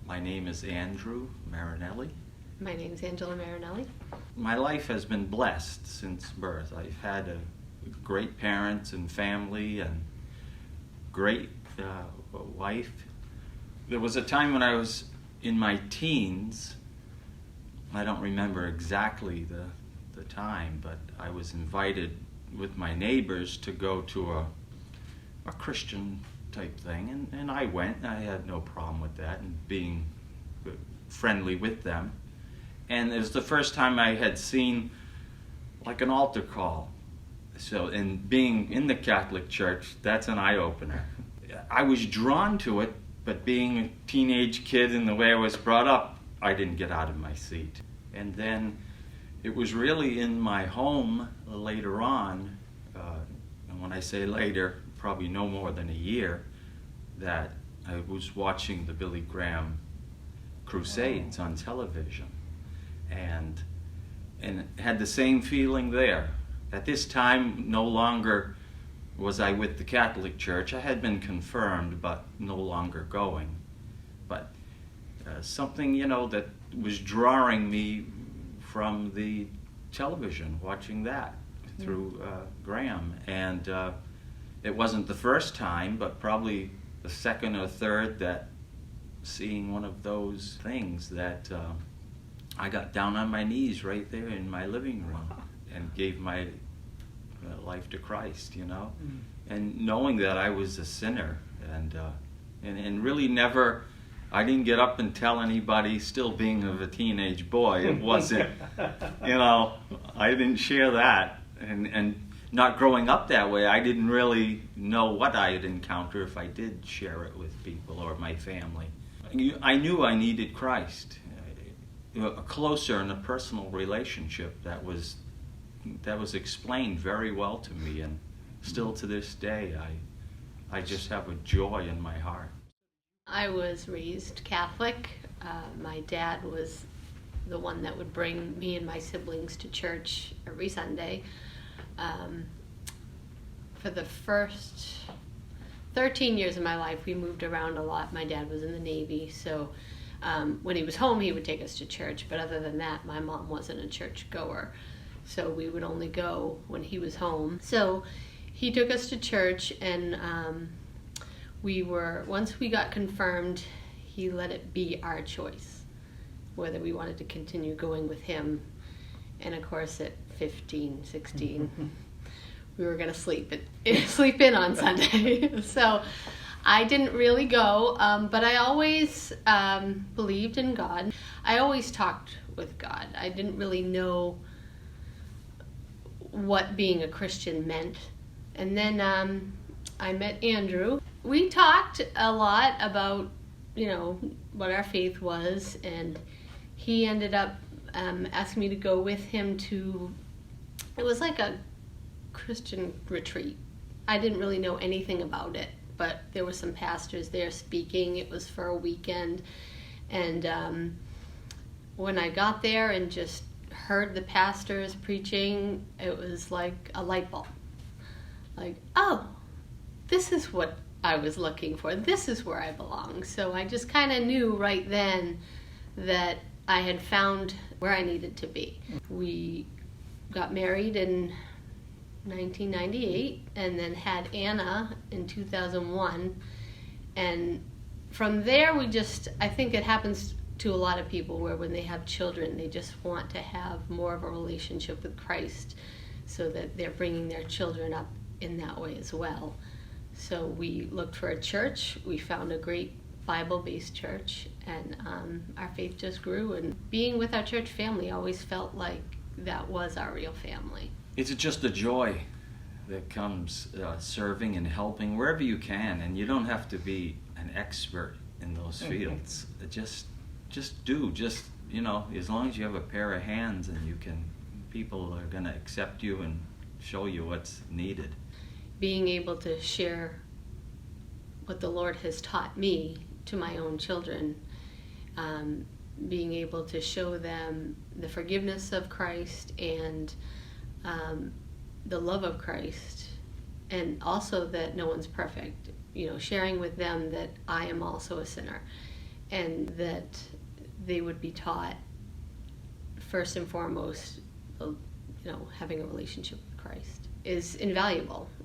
My name is Andrew Marinelli. My name's Angela Marinelli. My life has been blessed since birth. I've had a great parents and family and great wife. There was a time when I was in my teens. I don't remember exactly the time, but I was invited with my neighbors to go to a Christian type thing, and I went, and I had no problem with that and being friendly with them. And it was the first time I had seen like an altar call. So, and being in the Catholic Church, that's an eye-opener. I was drawn to it, but being a teenage kid and the way I was brought up, I didn't get out of my seat. And then it was really in my home later on, and when I say later, probably no more than a year, that I was watching the Billy Graham Crusades on television, and had the same feeling there. At this time, no longer was I with the Catholic Church. I had been confirmed, but no longer going. But something, that was drawing me from the television, watching that through Graham. And it wasn't the first time, but probably the second or third that seeing one of those things that I got down on my knees right there in my living room and gave my life to Christ, and knowing that I was a sinner, and really never, I didn't get up and tell anybody, still being of a teenage boy, it wasn't, I didn't share that, and not growing up that way, I didn't really know what I had encountered if I did share it with people or my family. I knew I needed Christ, a closer and a personal relationship that was explained very well to me, and still to this day I just have a joy in my heart. I was raised Catholic. My dad was the one that would bring me and my siblings to church every Sunday. For the first 13 years of my life, we moved around a lot. My dad was in the Navy, so when he was home, he would take us to church. But other than that, my mom wasn't a church goer, so we would only go when he was home. So he took us to church, and once we got confirmed, he let it be our choice whether we wanted to continue going with him. And of course, at 15, 16, we were going to sleep in on Sunday. So I didn't really go, but I always believed in God. I always talked with God. I didn't really know what being a Christian meant. And then I met Andrew. We talked a lot about, what our faith was, and he ended up asking me to go with him to, it was like a Christian retreat. I didn't really know anything about it, but there were some pastors there speaking. It was for a weekend, and when I got there and just heard the pastors preaching, it was like a light bulb. Like, oh, this is what I was looking for. This is where I belong. So I just kind of knew right then that I had found where I needed to be. We got married in 1998 and then had Anna in 2001. And from there, I think it happens to a lot of people where when they have children, they just want to have more of a relationship with Christ so that they're bringing their children up in that way as well. So we looked for a church. We found a great Bible-based church, and our faith just grew. And being with our church family always felt like that was our real family. It's just a joy that comes serving and helping wherever you can, and you don't have to be an expert in those fields. Just do, as long as you have a pair of hands and people are going to accept you and show you what's needed. Being able to share what the Lord has taught me to my own children, being able to show them the forgiveness of Christ and the love of Christ, and also that no one's perfect, sharing with them that I am also a sinner, and that they would be taught first and foremost, having a relationship with Christ is invaluable.